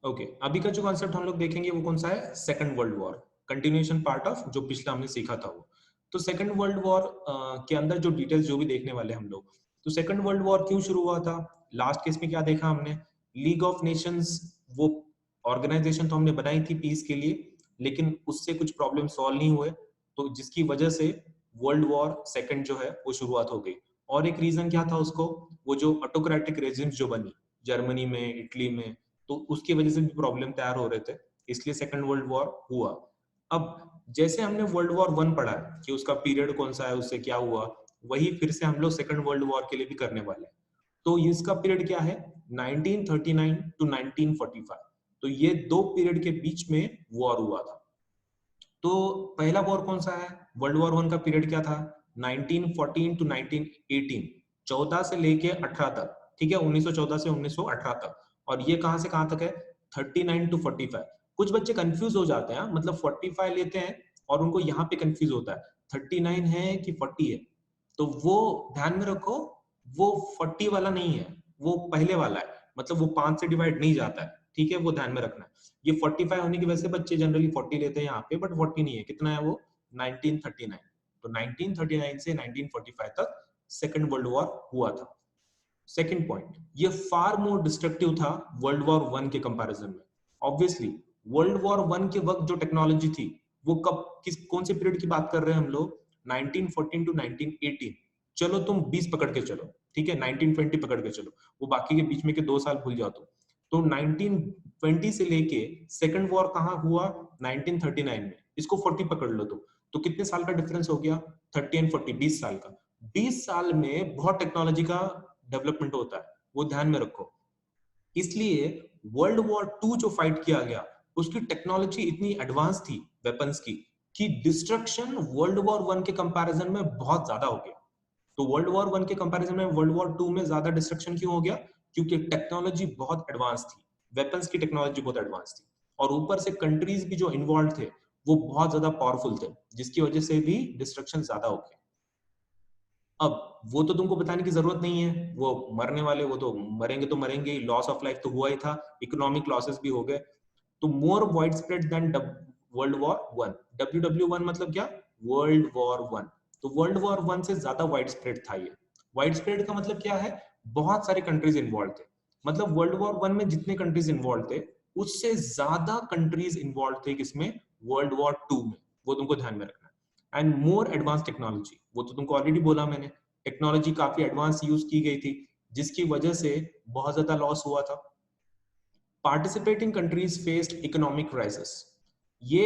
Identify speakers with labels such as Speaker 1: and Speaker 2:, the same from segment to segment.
Speaker 1: Okay, अभी का जो कॉन्सेप्ट हम लोग देखेंगे वो कौन सा है? Second world war, continuation part of जो पिछला हमने सीखा था वो। तो सेकंड वर्ल्ड वॉर के अंदर जो डिटेल्स जो भी देखने वाले हम लोग, तो सेकंड वर्ल्ड वॉर क्यों शुरू हुआ था? लास्ट केस में क्या देखा हमने? लीग ऑफ नेशंस, वो ऑर्गेनाइजेशन तो हमने बनाई थी पीस के लिए, लेकिन उससे कुछ प्रॉब्लम सॉल्व नहीं हुए, तो जिसकी वजह से वर्ल्ड वॉर सेकंड जो है वो शुरुआत हो गई। और एक रीजन क्या था उसको? वो जो ऑटोक्रेटिक रेजिम्स जो बनी जर्मनी में, इटली में, तो उसकी वजह से भी प्रॉब्लम तैयार हो रहे थे, इसलिए सेकंड वर्ल्ड वॉर हुआ। अब जैसे हमने वर्ल्ड वॉर वन पढ़ा है कि उसका पीरियड कौन सा है, उससे क्या हुआ, वही फिर से हम लोग सेकंड वर्ल्ड वॉर के लिए भी करने वाले हैं। तो इसका पीरियड क्या है? 1939 टू 1945। तो ये दो पीरियड के बीच में वॉर हुआ था। तो पहला वॉर कौन सा है? वर्ल्ड वॉर वन का पीरियड क्या था? 1914 टू 1918, 14 से लेके 18 तक, ठीक है, 1914 से 1918 तक। और ये कहां से कहां तक है? 39 टू 45। कुछ बच्चे कंफ्यूज हो जाते हैं, मतलब 45 लेते हैं और उनको यहाँ पे कंफ्यूज होता है 39 है कि 40 है। तो वो ध्यान में रखो, वो 40 वाला नहीं है, वो पहले वाला है, मतलब वो 5 से डिवाइड नहीं जाता है, ठीक है, वो ध्यान में रखना है। ये 45 होने की वजह से बच्चे जनरली 40 लेते हैं यहाँ पे, बट 40 नहीं है। कितना है वो? 1939। तो 1939 से 1945 तक सेकंड वर्ल्ड वॉर हुआ था। सेकंड पॉइंट, ये फार मोर डिस्ट्रक्टिव था वर्ल्ड वॉर वन के कंपैरिजन में। ऑब्वियसली वर्ल्ड वॉर वन के वक्त जो टेक्नोलॉजी थी, वो कब, किस कौन से पीरियड की बात कर रहे हैं हम लोग? 1914 टू 1918। चलो तुम 20 पकड़ के चलो, ठीक है, 1920 पकड़ के चलो, वो बाकी के बीच में के 2 साल भूल जाओ तुम। तो 1920 से लेके सेकंड वॉर कहाँ हुआ? 1939 में। इसको 40 पकड़ लो तुम, तो कितने साल का डिफरेंस हो गया? 30 एंड 40, 20 साल का। 20 साल में बहुत टेक्नोलॉजी का डेवलपमेंट होता है, वो ध्यान में रखो। इसलिए वर्ल्ड वॉर टू जो फाइट किया गया, उसकी टेक्नोलॉजी इतनी एडवांस थी वेपन्स की, कि डिस्ट्रक्शन वर्ल्ड वॉर वन के कंपैरिजन में बहुत ज्यादा हो गया। तो वर्ल्ड वॉर वन के कंपैरिजन में वर्ल्ड वॉर टू में ज्यादा डिस्ट्रक्शन क्यों हो गया? क्योंकि टेक्नोलॉजी बहुत एडवांस थी, वेपन्स की टेक्नोलॉजी बहुत एडवांस थी, और ऊपर से कंट्रीज भी जो इन्वॉल्व थे वो बहुत ज्यादा पावरफुल थे, जिसकी वजह से भी डिस्ट्रक्शन ज्यादा हो गया। अब वो तो तुमको बताने की जरूरत नहीं है, वो मरने वाले, वो तो मरेंगे, तो मरेंगे ही, लॉस ऑफ लाइफ तो हुआ ही था, इकोनॉमिक लॉसेस भी हो गए। तो more widespread than world war one. WW1 मतलब क्या? World war one. तो वर्ल्ड वॉर वन से ज्यादा वाइड स्प्रेड था ये। वाइड स्प्रेड का मतलब क्या है? बहुत सारे कंट्रीज इन्वॉल्व थे। मतलब वर्ल्ड वॉर वन में जितने कंट्रीज इन्वॉल्व थे, उससे ज्यादा कंट्रीज इन्वॉल्व थे किसमें? वर्ल्ड वॉर टू में। वो तुमको ध्यान में रखना है। एंड मोर एडवांस टेक्नोलॉजी, वो तो तुमको ऑलरेडी बोला मैंने, टेक्नोलॉजी काफी एडवांस यूज की गई थी, जिसकी वजह से बहुत ज्यादा लॉस हुआ था। Participating countries faced economic crisis. ये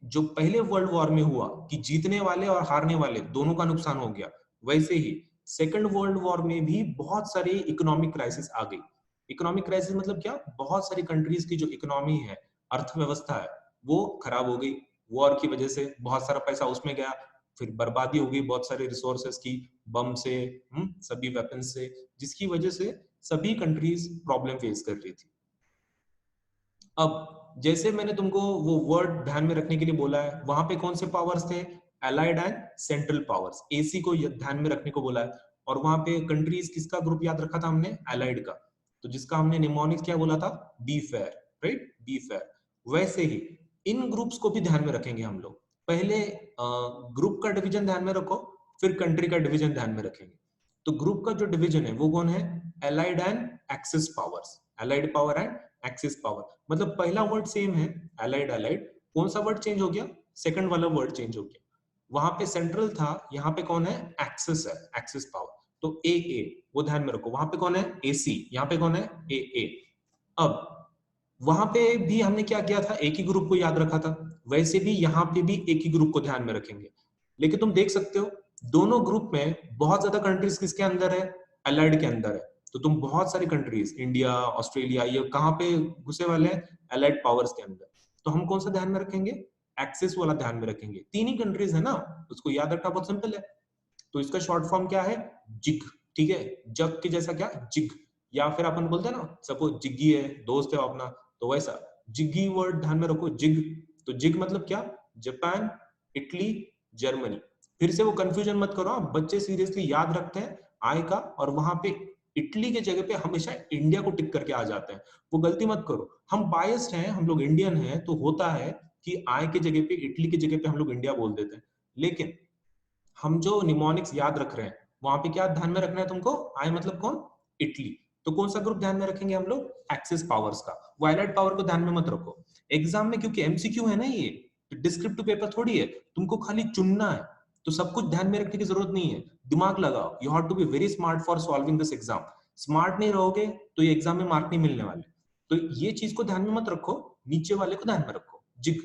Speaker 1: जो पहले वर्ल्ड वॉर में हुआ कि जीतने वाले और हारने वाले दोनों का नुकसान हो गया, वैसे ही सेकंड वर्ल्ड वॉर में भी बहुत सारी इकोनॉमिक क्राइसिस आ गई। इकोनॉमिक क्राइसिस मतलब क्या? बहुत सारी कंट्रीज की जो इकोनॉमी है, अर्थव्यवस्था है, वो खराब हो गई। वॉर की वजह से बहुत सारा पैसा उसमें गया, फिर बर्बादी हो गई बहुत सारे रिसोर्सेस की, बम से, सभी वेपन्स से, जिसकी वजह से सभी कंट्रीज प्रॉब्लम फेस कर रही थी। अब जैसे मैंने तुमको वो वर्ड ध्यान में रखने के लिए बोला है, वहां पे कौन से पावर्स थे? Allied and central powers, AC को ध्यान में रखने को बोला है। और वहां पे कंट्रीज किसका ग्रुप याद रखा था हमने? अलाइड का। तो जिसका हमने निमोनिक्स क्या बोला था? Be fair, right, be fair. वैसे ही इन ग्रुप्स को भी ध्यान में रखेंगे हम लोग। पहले ग्रुप का डिवीजन ध्यान में रखो, फिर कंट्री का डिवीजन ध्यान में रखेंगे। तो ग्रुप का जो डिवीजन है वो कौन है? Allied and axis powers, allied power and axis power. मतलब पहला वर्ड सेम है, अलाइड अलाइड, कौन सा वर्ड चेंज हो गया? सेकंड वाला वर्ड चेंज हो गया। वहां पे सेंट्रल था, यहाँ पे कौन है? एक्सिस है, एक्सिस पावर। तो ए, वो ध्यान में रखो। वहां पे कौन है? एसी, यहाँ पे कौन है? ए। अब वहां पे भी हमने क्या किया था? एक ही ग्रुप को याद रखा था, वैसे भी यहाँ पे भी एक ही ग्रुप को ध्यान में रखेंगे। लेकिन तुम देख सकते हो दोनों ग्रुप में बहुत ज्यादा कंट्रीज किसके अंदर है? अलाइड के अंदर है। तो तुम बहुत सारी कंट्रीज, इंडिया, ऑस्ट्रेलिया, ये कहाँ पे घुसे वाले हैं? अलाइड पावर्स के अंदर। तो हम कौन सा ध्यान में रखेंगे? एक्सिस वाला ध्यान में रखेंगे। तीन ही कंट्रीज है ना, उसको याद रखना बहुत सिंपल है। तो इसका शॉर्ट फॉर्म क्या है? जिग, ठीक है, जग के जैसा क्या? जिग। या फिर अपन बोलते हैं ना, सपोज जिग्गी है, दोस्त है अपना, तो वैसा जिग्गी वर्ड ध्यान में रखो, जिग। तो जिग मतलब क्या? Japan, Italy, Germany. फिर से वो कंफ्यूजन मत करो, बच्चे सीरियसली याद रखते हैं आय का, और वहां पे इटली के जगह पे हमेशा इंडिया को टिक करके आ जाते हैं। वो गलती मत करो, हम बायस्ड हैं, हम लोग इंडियन हैं, तो होता है कि आई के जगह पे, इटली की जगह पे हम लोग इंडिया बोल देते हैं। लेकिन हम जो निमोनिक्स याद रख रहे हैं, वहां पे क्या ध्यान में रखना है तुमको? आई मतलब कौन? इटली। तो कौन सा ग्रुप ध्यान में रखेंगे हम लोग? एक्सिस पावर्स का। वायलेट पावर को ध्यान में मत रखो। एग्जाम में क्योंकि एमसीक्यू है ना ये, तो डिस्क्रिप्टिव पेपर थोड़ी है, तुमको खाली चुनना है, तो सब कुछ ध्यान में रखने की जरूरत नहीं है। दिमाग लगाओ, you have to be very smart for solving this exam. Smart नहीं रहोगे तो ये एग्जाम में मार्क नहीं मिलने वाले। तो ये चीज को ध्यान में मत रखो, नीचे वाले को ध्यान में रखो। जिग,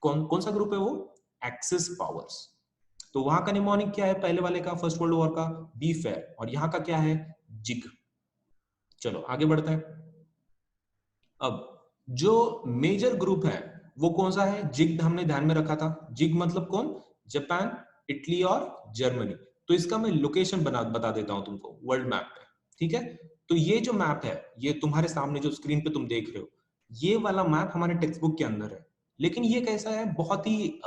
Speaker 1: कौन कौन सा ग्रुप है वो? Axis powers. तो वहां का निमोनिक क्या है पहले वाले का, फर्स्ट वर्ल्ड वॉर का? Be fair. और यहाँ का क्या है? जिग। चलो आगे बढ़ते हैं। अब जो मेजर ग्रुप है वो कौन सा है? जिग हमने ध्यान में रखा था। जिग मतलब कौन? जापान, इटली और जर्मनी। तो इसका मैं लोकेशन बता देता हूं तुमको वर्ल्ड मैप पे, ठीक है? तो ये जो मैप है, ये तुम्हारे सामने जो स्क्रीन पे तुम देख रहे हो, ये वाला मैप हमारे टेक्स्ट बुक के अंदर है। लेकिन ये कैसा है? बहुत ही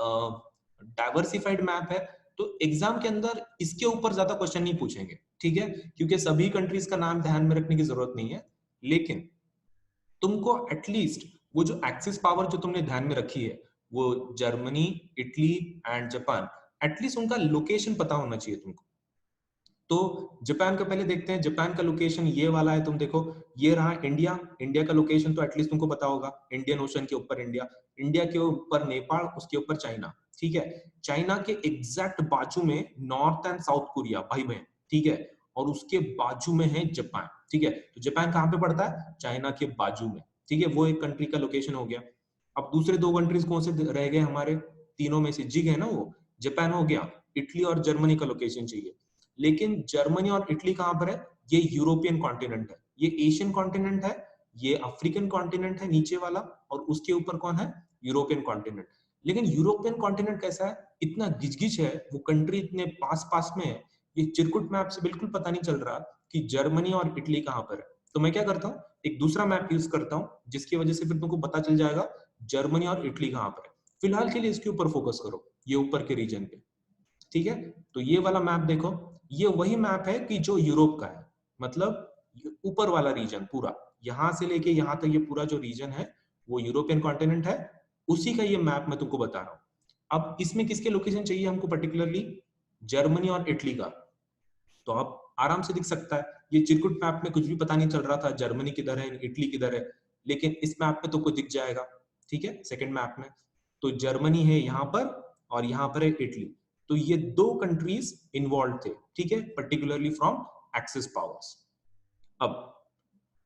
Speaker 1: डाइवर्सिफाइड मैप है। तो एग्जाम के अंदर इसके ऊपर ज्यादा क्वेश्चन नहीं पूछेंगे, ठीक है? क्योंकि सभी कंट्रीज का नाम ध्यान में रखने की जरूरत नहीं है। लेकिन तुमको एटलीस्ट वो जो एक्सिस पावर जो तुमने ध्यान में रखी है, वो Germany, Italy and Japan, at least उनका लोकेशन पता होना चाहिए तुमको। तो जापान का पहले देखते हैं। जापान का लोकेशन ये वाला है, तुम देखो, ये रहा इंडिया। इंडिया का लोकेशन तो एटलीस्ट तुमको पता होगा, इंडियन ओशन के ऊपर इंडिया, इंडिया के ऊपर नेपाल, उसके ऊपर चाइना, ठीक है? चाइना के एग्जैक्ट बाजू में नॉर्थ एंड साउथ कोरिया, भाई बहन, ठीक है? और उसके बाजू में है जापान, ठीक है? तो जापान कहाँ पे पड़ता है? चाइना के बाजू में, ठीक है? वो एक कंट्री का लोकेशन हो गया। अब दूसरे दो कंट्रीज कौन से रह गए हमारे? तीनों में से जिग है ना वो, जापान हो गया, इटली और जर्मनी का लोकेशन चाहिए। लेकिन जर्मनी और इटली कहां पर है? ये यूरोपियन कॉन्टिनेंट है, ये एशियन कॉन्टिनेंट है, ये अफ्रीकन कॉन्टिनेंट है नीचे वाला, और उसके ऊपर कौन है? European continent. लेकिन यूरोपियन कॉन्टिनेंट कैसा है? इतना गिचगिच है, वो कंट्री इतने पास पास में है, ये चिरकुट मैप से बिल्कुल पता नहीं चल रहा कि जर्मनी और इटली कहां पर है। तो मैं क्या करता हूँ, एक दूसरा मैप यूज करता हूँ, जिसकी वजह से फिर तुमको पता चल जाएगा जर्मनी और इटली कहां पर है। फिलहाल के लिए इसके ऊपर फोकस करो, ये ऊपर के रीजन पे, ठीक है? तो ये वाला मैप देखो, ये वही मैप है कि जो यूरोप का है, मतलब ऊपर वाला रीजन पूरा, यहां से लेके यहां तक ये पूरा जो रीजन है वो यूरोपियन कॉन्टिनेंट है, उसी का ये मैप मैं तुमको बता रहा हूं। अब इसमें किसके लोकेशन चाहिए हमको पर्टिकुलरली? जर्मनी और इटली का। तो आप आराम से दिख सकता है, ये चिरकुट मैप में कुछ भी पता नहीं चल रहा था जर्मनी किधर है, इटली किधर है, लेकिन इस मैप में तो कुछ दिख जाएगा, ठीक है? सेकंड मैप में तो जर्मनी है यहाँ पर, और यहाँ पर है इटली। तो ये दो कंट्रीज इन्वॉल्व थे, ठीक है, पर्टिकुलरली फ्रॉम एक्सिस पावर्स। अब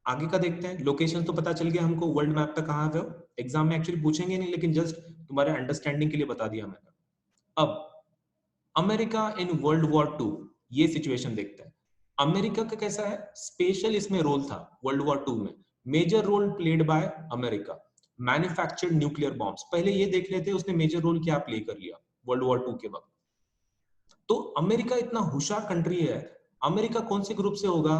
Speaker 1: आगे का देखते हैं। लोकेशन तो पता चल गया हमको, वर्ल्ड मैप पे कहाँ पे हो। एग्जाम में एक्चुअली पूछेंगे नहीं, लेकिन जस्ट तुम्हारे अंडरस्टैंडिंग के लिए बता दिया मैंने। अब America in world war two, ये सिचुएशन देखते हैं। अमेरिका का कैसा है? स्पेशल इसमें रोल था वर्ल्ड वॉर टू में, major role played by America. Manufactured nuclear bombs, पहले ये देख लेते हैं उसने मेजर रोल क्या प्ले कर लिया वर्ल्ड वॉर टू के वक्त। तो अमेरिका इतना होशियार कंट्री है, अमेरिका कौन से ग्रुप से होगा?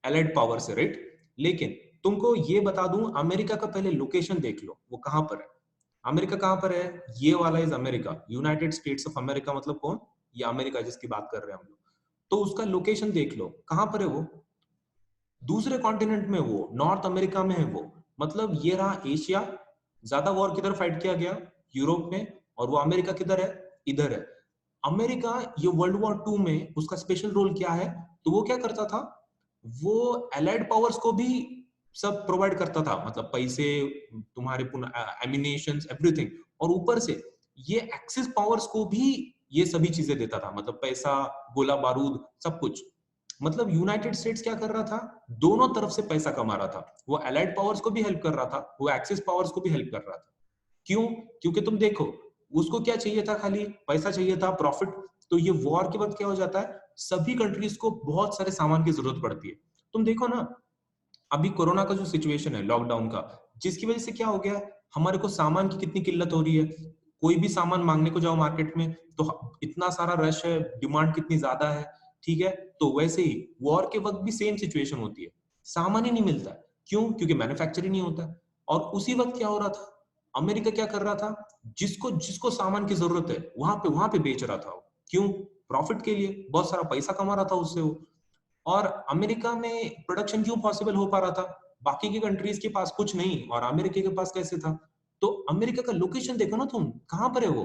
Speaker 1: एलाइड पावर से, राइट? लेकिन तुमको ये बता दूं, अमेरिका का पहले लोकेशन देख लो, वो कहां पर है। अमेरिका कहां पर है? ये वाला is America, United states of America, मतलब कौन? ये अमेरिका जिसकी बात कर रहे हैं हम लोग। तो उसका लोकेशन देख लो कहां पर है वो। दूसरे कॉन्टिनेंट में, वो नॉर्थ अमेरिका में है वो, मतलब ये रहा एशिया। ज्यादा वॉर किधर फाइट किया गया? यूरोप में। और वो अमेरिका किधर है? इधर है। अमेरिका ये वर्ल्ड वॉर टू में उसका स्पेशल रोल क्या है? तो वो क्या करता था, वो एलाइड पावर्स को भी सब प्रोवाइड करता था, मतलब पैसे, तुम्हारे एमिनेशन, एवरीथिंग। और ऊपर से ये एक्सिस पावर्स को भी ये सभी चीजें देता था, मतलब पैसा, गोला बारूद, सब कुछ। मतलब यूनाइटेड स्टेट्स क्या कर रहा था? दोनों तरफ से पैसा कमा रहा था। वो एलाइड पावर्स को भी हेल्प कर रहा था, वो एक्सिस पावर्स को भी हेल्प कर रहा था। क्यों? क्योंकि तुम देखो, उसको क्या चाहिए था? खाली पैसा चाहिए था, प्रॉफिट। तो ये वॉर के वक्त क्या हो जाता है, सभी कंट्रीज को बहुत सारे सामान की जरूरत पड़ती है। तुम देखो ना, अभी कोरोना का जो सिचुएशन है, लॉकडाउन का, जिसकी वजह से क्या हो गया, हमारे को सामान की कितनी किल्लत हो रही है। कोई भी सामान मांगने को जाओ मार्केट में तो इतना सारा रश है, डिमांड कितनी ज्यादा है, ठीक है? तो वैसे ही वॉर के वक्त भी सेम सिचुएशन होती है, सामान ही नहीं मिलता। क्यों? क्योंकि मैन्युफैक्चरिंग नहीं होता। और उसी वक्त क्या हो रहा था, अमेरिका क्या कर रहा था, जिसको जिसको सामान की जरूरत है वहां पे बेच रहा था वो। क्यों? प्रॉफिट के लिए, बहुत सारा पैसा कमा रहा था उससे वो। और अमेरिका में प्रोडक्शन क्यों पॉसिबल हो पा रहा था? बाकी की कंट्रीज के पास कुछ नहीं और अमेरिका के पास कैसे था? तो अमेरिका का लोकेशन देखो ना तुम, कहां पर है वो?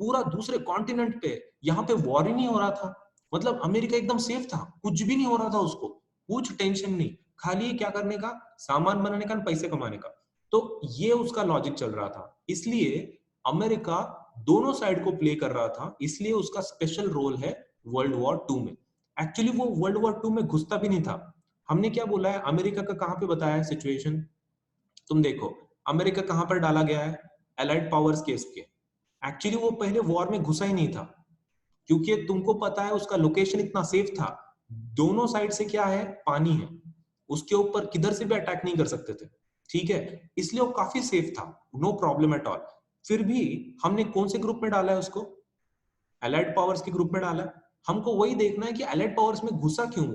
Speaker 1: पूरा दूसरे कॉन्टिनेंट पे, यहाँ पे वॉर ही नहीं हो रहा था। मतलब अमेरिका एकदम सेफ था, कुछ भी नहीं हो रहा था उसको, कुछ टेंशन नहीं, खाली क्या करने का, सामान बनाने का, पैसे कमाने का। तो ये उसका लॉजिक चल रहा था, इसलिए अमेरिका दोनों साइड को प्ले कर रहा था, इसलिए उसका स्पेशल रोल है वर्ल्ड वॉर टू में। एक्चुअली वो वर्ल्ड वॉर टू में घुसता भी नहीं था। हमने क्या बोला है, अमेरिका का कहां पे बताया है सिचुएशन? तुम देखो, अमेरिका कहां पर डाला गया है? एलाइड पावर्स केस के। एक्चुअली वो पहले वॉर में घुसा ही नहीं था, क्योंकि तुमको पता है उसका लोकेशन इतना सेफ था। दोनों साइड से क्या है, पानी है, उसके ऊपर किधर से भी अटैक नहीं कर सकते थे, ठीक है, इसलिए वो काफी सेफ था, नो प्रॉब्लम एट ऑल। फिर भी हमने कौन से ग्रुप में डाला है उसको? एलाइड पावर्स के ग्रुप में डाला है। हमको वही देखना है कि एलाइड पावर्स में घुसा क्यों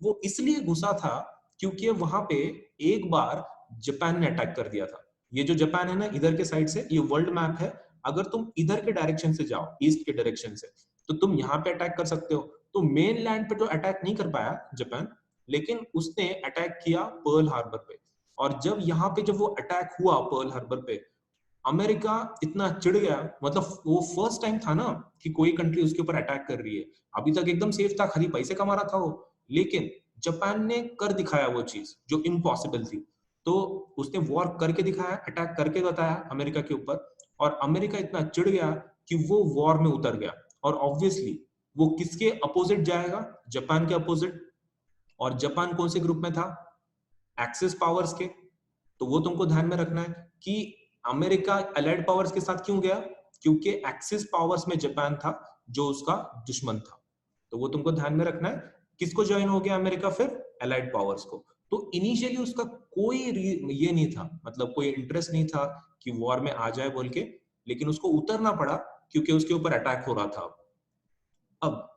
Speaker 1: वो इसलिए घुसा था क्योंकि वहां पे एक बार जापान ने अटैक कर दिया था। ये जो जापान है ना, इधर के साइड से, ये वर्ल्ड मैप है, अगर तुम इधर के डायरेक्शन से जाओ, ईस्ट के डायरेक्शन से, तो तुम यहाँ पे अटैक कर सकते हो। तो मेन लैंड पे तो अटैक नहीं कर पाया जापान, लेकिन उसने अटैक किया पर्ल हार्बर पे। और जब वो अटैक हुआ पर्ल हार्बर पे, अमेरिका इतना चिढ़ गया, मतलब वो फर्स्ट टाइम था ना कि कोई कंट्री उसके ऊपर अटैक कर रही है। अभी तक एकदम सेफ था, खाली पैसे कमा रहा था वो, लेकिन जापान ने कर दिखाया वो चीज जो इम्पॉसिबल थी। तो उसने वॉर करके दिखाया, अटैक करके बताया अमेरिका के ऊपर, और अमेरिका इतना चिढ़ गया कि वो वॉर में उतर गया। और ऑब्वियसली वो किसके अपोजिट जाएगा? जापान के अपोजिट। और जापान कौन से ग्रुप में था? एक्सिस पावर्स के। तो वो तुमको ध्यान में रखना है कि अमेरिका अलाइड पावर्स के साथ क्यों गया, क्योंकि एक्सिस पावर्स में जापान था जो उसका दुश्मन था। तो वो तुमको ध्यान में रखना है। किसको ज्वाइन हो गया अमेरिका फिर? अलाइड पावर्स को। तो इनिशियली उसका कोई ये नहीं था, मतलब कोई इंटरेस्ट नहीं था कि वॉर में आ जाए बोल के, लेकिन उसको उतरना पड़ा क्योंकि उसके ऊपर अटैक हो रहा था। अब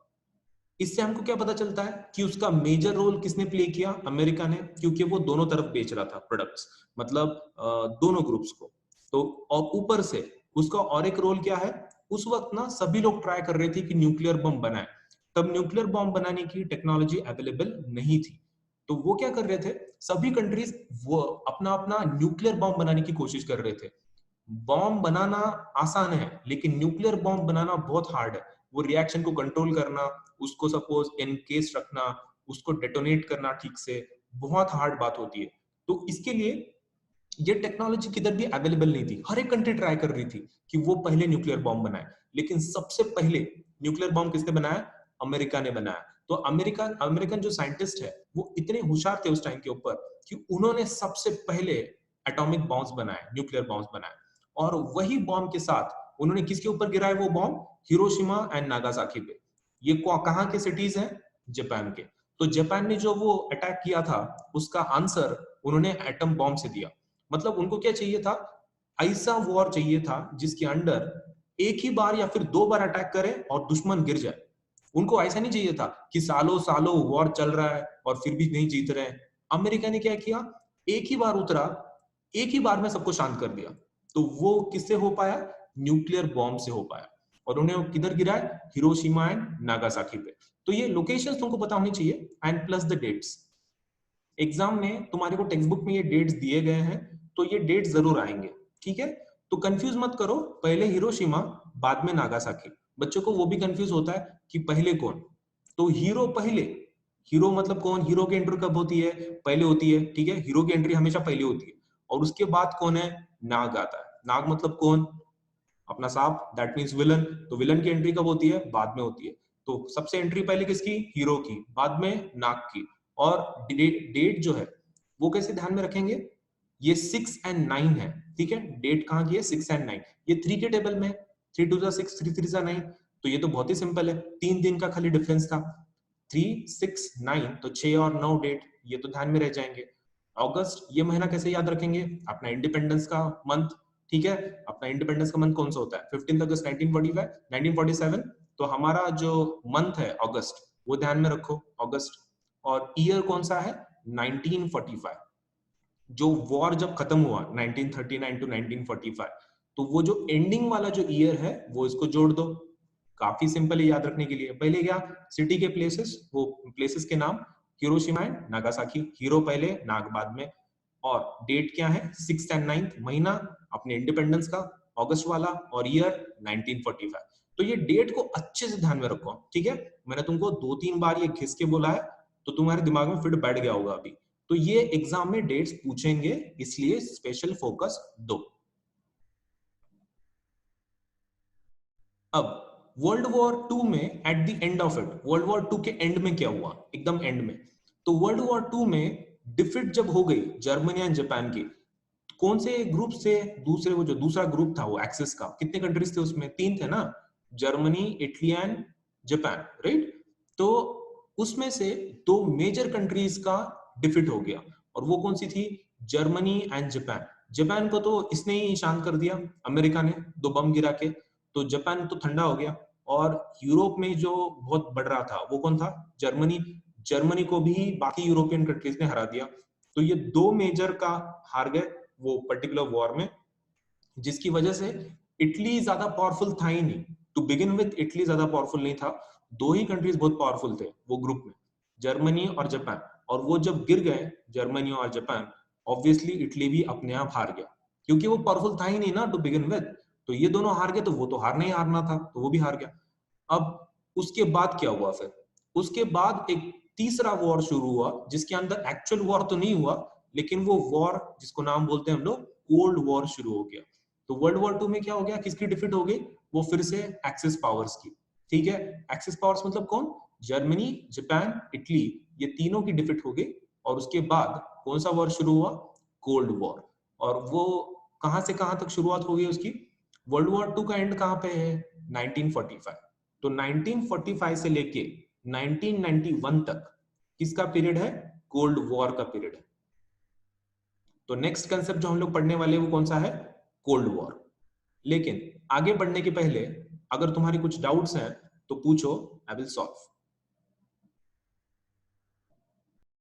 Speaker 1: इससे हमको क्या पता चलता है कि उसका मेजर रोल किसने प्ले किया? अमेरिका ने, क्योंकि वो दोनों तरफ बेच रहा था प्रोडक्ट्स, मतलब दोनों ग्रुप्स को। तो और ऊपर से उसका और एक रोल क्या है, उस वक्त ना सभी लोग ट्राई कर रहे थे कि न्यूक्लियर बम बनाए। तब न्यूक्लियर बम बनाने की टेक्नोलॉजी अवेलेबल नहीं थी। तो वो क्या कर रहे थे, सभी कंट्रीज वो अपना अपना न्यूक्लियर बम बनाने की कोशिश कर रहे थे। बॉम्ब बनाना आसान है, लेकिन न्यूक्लियर बॉम्ब बनाना बहुत हार्ड है। वो रिएक्शन को कंट्रोल करना, उसको सपोज एनकेस रखना, उसको डेटोनेट करना ठीक से, बहुत हार्ड बात होती है। तो इसके लिए ये टेक्नोलॉजी किधर भी अवेलेबल नहीं थी। हर एक कंट्री ट्राई कर रही थी कि वो पहले न्यूक्लियर बॉम्ब बनाए, लेकिन सबसे पहले न्यूक्लियर बॉम्ब किसने बनाया? अमेरिका ने बनाया। तो अमेरिकन जो साइंटिस्ट है वो इतने होशियार थे उस टाइम के ऊपर कि उन्होंने सबसे पहले एटॉमिक बॉम्ब्स बनाए, न्यूक्लियर बॉम्ब्स बनाए। और वही बॉम्ब के साथ उन्होंने किसके ऊपर गिराए वो बॉम्ब? हिरोशिमा एंड नागासाकी पे। ये कहाँ के सिटीज हैं? जापान के। तो जापान ने जो वो अटैक किया था, उसका आंसर उन्होंने एटम बॉम्ब से दिया। मतलब उनको क्या चाहिए था? ऐसा वॉर चाहिए था जिसके अंडर एक ही बार या फिर दो बार अटैक करे और दुश्मन गिर जाए। उनको ऐसा नहीं चाहिए था कि सालों सालों वॉर चल रहा है और फिर भी नहीं जीत रहे हैं। अमेरिका ने क्या किया, एक ही बार उतरा, एक ही बार में सबको शांत कर दिया। तो वो किससे हो पाया? न्यूक्लियर बॉम्ब से हो पाया। और उन्हें किधर गिराया? हिरोशिमा एंड नागासाकी पे। तो ये लोकेशंस तुमको पता होनी चाहिए, and plus the dates. Exam में तुम्हारे को टेक्स्ट बुक में ये डेट्स दिए गए हैं, तो ये डेट्स जरूर आएंगे, ठीक है? तो कंफ्यूज मत करो, पहले हिरोशिमा बाद में नागासाकी। बच्चों को वो भी कंफ्यूज होता है कि पहले कौन। तो हीरो पहले, हीरो मतलब कौन? हीरो की एंट्री कब होती है? पहले होती है, ठीक है, हीरो की एंट्री हमेशा पहले होती है। और उसके बाद कौन है? नाग आता है। नाग मतलब कौन? अपना सांप, दैट मीन्स विलन। तो विलन की एंट्री कब होती है? बाद में होती है। तो सबसे एंट्री पहले किसकी? हीरो की, बाद में नाग की। और डेट जो है वो कैसे ध्यान में रखेंगे? ये 6 एंड 9 है, ठीक है? डेट कहाँ की है? 6 एंड 9। ये 3 के टेबल में, 3 2 जा 6, 3 3 जा 9। तो ये तो बहुत ही सिंपल है, 3 दिन का खाली डिफरेंस था। 3 6 9, तो 6 और 9 डेट, ये तो ध्यान में रह जाएंगे। अगस्त, ये महीना कैसे याद रखेंगे? अपना इंडिपेंडेंस का मंथ, ठीक है? अपना इंडिपेंडेंस का मंथ कौन सा होता है? 15 अगस्त 1945, 1947। तो हमारा जो मंथ है अगस्त, वो ध्यान में रखो, अगस्त। और ईयर कौन सा है? 1945। जो वॉर जब खत्म हुआ 1939 टू 1945, तो वो जो एंडिंग वाला जो ईयर है वो इसको जोड़ दो। काफी सिंपल है याद रखने के लिए। पहले क्या? सिटी के प्लेसेस, वो प्लेसेस के नाम, हिरोशिमा एंड नागासाकी, हीरो पहले नाग बाद में। और डेट क्या है 6th and 9th महीना अपने इंडिपेंडेंस का अगस्त वाला, और ईयर 1945। तो ये डेट को अच्छे से ध्यान में रखो, ठीक है। मैंने तुमको 2-3 बार ये घिस के बोला है तो तुम्हारे दिमाग में फिर बैठ गया होगा अभी। तो ये एग्जाम में डेट्स पूछेंगे, इसलिए स्पेशल फोकस दो। अब वर्ल्ड वॉर 2 में at the end of it, world war 2 के एंड में क्या हुआ, एकदम एंड में, तो वर्ल्ड वॉर 2 में डिफीट जब हो गई जर्मनी एंड जापान की, कौन से ग्रुप से दूसरे, वो जो दूसरा ग्रुप था वो एक्सिस का, कितने कंट्रीज थे उसमें, 3 थे ना, Germany, Italy and Japan, right. तो उसमें से 2 मेजर कंट्रीज का डिफीट हो गया, और वो कौन सी थी, जर्मनी एंड जापान। जापान को तो इसने ही शांत कर दिया, अमेरिका ने 2 बम गिरा के, तो जापान तो ठंडा हो गया। और यूरोप में जो बहुत बढ़ रहा था वो कौन था, जर्मनी। जर्मनी को भी बाकी यूरोपियन कंट्रीज ने हरा दिया। तो ये 2 मेजर का हार गए वो पर्टिकुलर वॉर में, जिसकी वजह से इटली ज्यादा पावरफुल था ही नहीं। टू बिगिन विथ इटली ज्यादा पावरफुल नहीं था, 2 ही कंट्रीज बहुत पावरफुल थे वो ग्रुप में, जर्मनी और जापान। और वो जब गिर गए जर्मनी और जापान, ऑब्वियसली इटली भी अपने आप हार गया, क्योंकि वो पावरफुल था ही नहीं ना टू बिगिन विथ। तो ये दोनों हार गए, तो वो तो हारना ही हारना था, तो वो भी हार गया। अब उसके बाद क्या हुआ फिर, उसके बाद एक तीसरा वॉर शुरू हुआ, जिसके अंदर एक्चुअल वॉर तो नहीं हुआ, लेकिन वो वॉर जिसको नाम बोलते हैं हम लोग कोल्ड वॉर शुरू हो गया। तो वर्ल्ड वॉर 2 में क्या हो गया, किसकी डिफीट हो गई, वो फिर से एक्सिस पावर्स की, ठीक है। एक्सिस पावर्स मतलब कौन, जर्मनी, जापान, इटली, ये तीनों की डिफीट हो गई। और उसके बाद कौन सा वॉर शुरू हुआ, कोल्ड वॉर। और वो कहां से कहां तक शुरुआत हो गई उसकी, वर्ल्ड वॉर 2 का एंड कहां पे है, 1945। तो 1945 से लेके 1991 तक किसका पीरियड है, कोल्ड वॉर का पीरियड है। तो नेक्स्ट कंसेप्ट जो हम लोग पढ़ने वाले हैं वो कौन सा है, कोल्ड वॉर। लेकिन आगे बढ़ने के पहले अगर तुम्हारी कुछ डाउट्स हैं तो पूछो, आई विल सॉल्व।